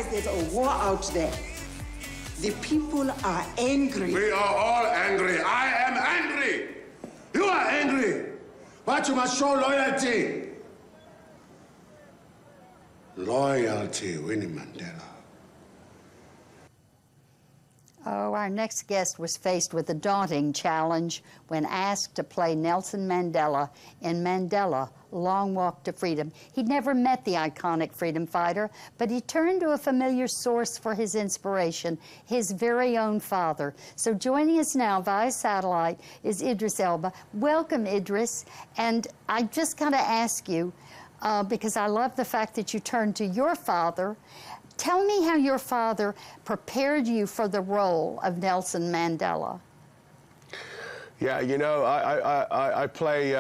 realize there's a war out there. The people are angry. We are all angry. I am angry. You are angry. But you must show loyalty. Loyalty, Winnie Mandela. Oh, our next guest was faced with a daunting challenge when asked to play Nelson Mandela in Mandela, Long Walk to Freedom. He'd never met the iconic freedom fighter, but he turned to a familiar source for his inspiration, his very own father. So joining us now via satellite is Idris Elba. Welcome, Idris. And I just got to ask you, because I love the fact that you turned to your father. Tell me how your father prepared you for the role of Nelson Mandela. Yeah, you know, I play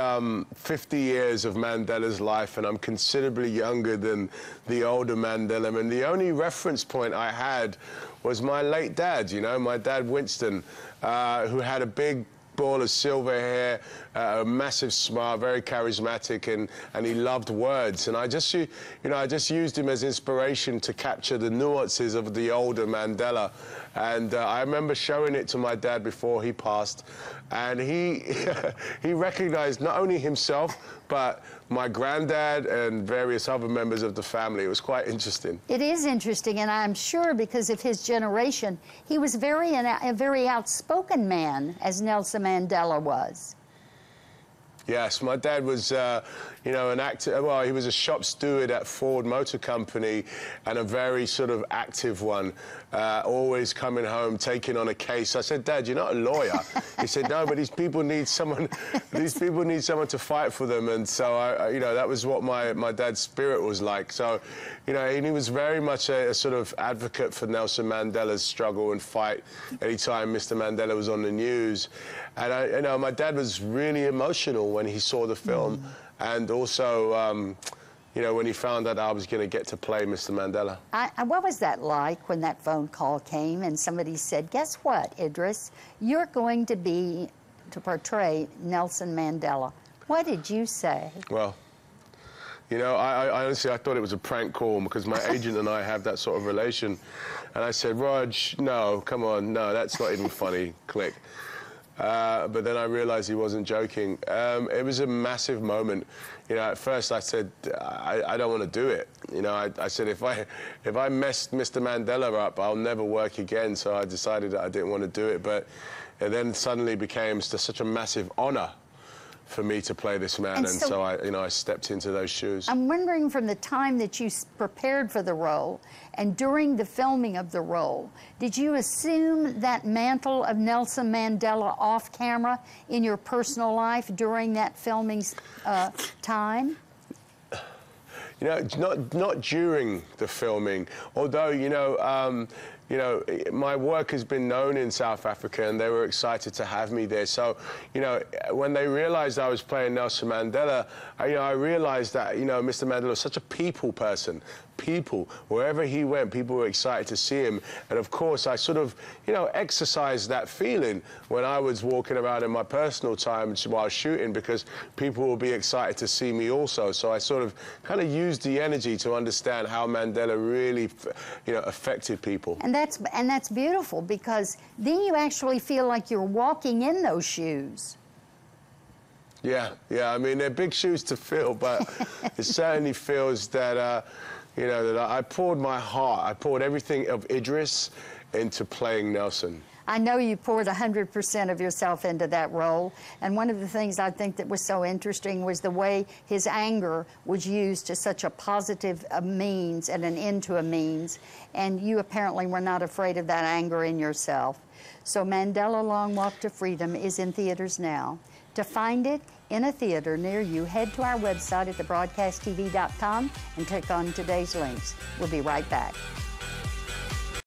50 years of Mandela's life, and I'm considerably younger than the older Mandela. And the only reference point I had was my late dad, you know, my dad Winston, who had a big ball of silver hair, a massive smile, very charismatic, and he loved words. And I just, you know, I just used him as inspiration to capture the nuances of the older Mandela. And I remember showing it to my dad before he passed, and he he recognized not only himself, but my granddad and various other members of the family. It was quite interesting. It is interesting, and I'm sure because of his generation, he was a very outspoken man, as Nelson Mandela was. Yes, my dad was, you know, an actor. Well, he was a shop steward at Ford Motor Company, and a very sort of active one, always coming home, taking on a case. I said, Dad, you're not a lawyer. He said, no, but these people need someone, to fight for them. And so, you know, that was what my dad's spirit was like. So, you know, and he was very much a sort of advocate for Nelson Mandela's struggle and fight anytime Mr. Mandela was on the news. And, you know, my dad was really emotional when he saw the film, and also, you know, when he found out I was going to get to play Mr. Mandela. What was that like when that phone call came and somebody said, guess what, Idris, you're going to portray Nelson Mandela? What did you say? Well, you know, I honestly, I thought it was a prank call because my agent and I have that sort of relation. And I said, Rog, no, come on, no, that's not even funny, click. But then I realized he wasn't joking. It was a massive moment. You know, at first I said, I don't want to do it. You know, I said, if I messed Mr. Mandela up, I'll never work again. So I decided that I didn't want to do it. But it then suddenly became such a massive honor for me to play this man, and so I stepped into those shoes. I'm wondering, from the time that you prepared for the role and during the filming of the role, did you assume that mantle of Nelson Mandela off camera in your personal life during that filming time? You know, not during the filming, although, you know, my work has been known in South Africa, and they were excited to have me there. So, you know, when they realized I was playing Nelson Mandela, I realized that, you know, Mr. Mandela was such a people person. People, wherever he went, people were excited to see him. And of course, I sort of, you know, exercised that feeling when I was walking around in my personal time while shooting, because people will be excited to see me also. So I sort of kind of used the energy to understand how Mandela really, you know, affected people. And that's beautiful, because then you actually feel like you're walking in those shoes. Yeah, I mean, they're big shoes to fill, but it certainly feels that, you know, that I poured my heart, I poured everything of Idris into playing Nelson. I know you poured 100% of yourself into that role, and one of the things I think that was so interesting was the way his anger was used to such a positive means and an end to a means, and you apparently were not afraid of that anger in yourself. So Mandela Long Walk to Freedom is in theaters now. To find it in a theater near you, head to our website at thebroadcasttv.com and click on today's links. We'll be right back.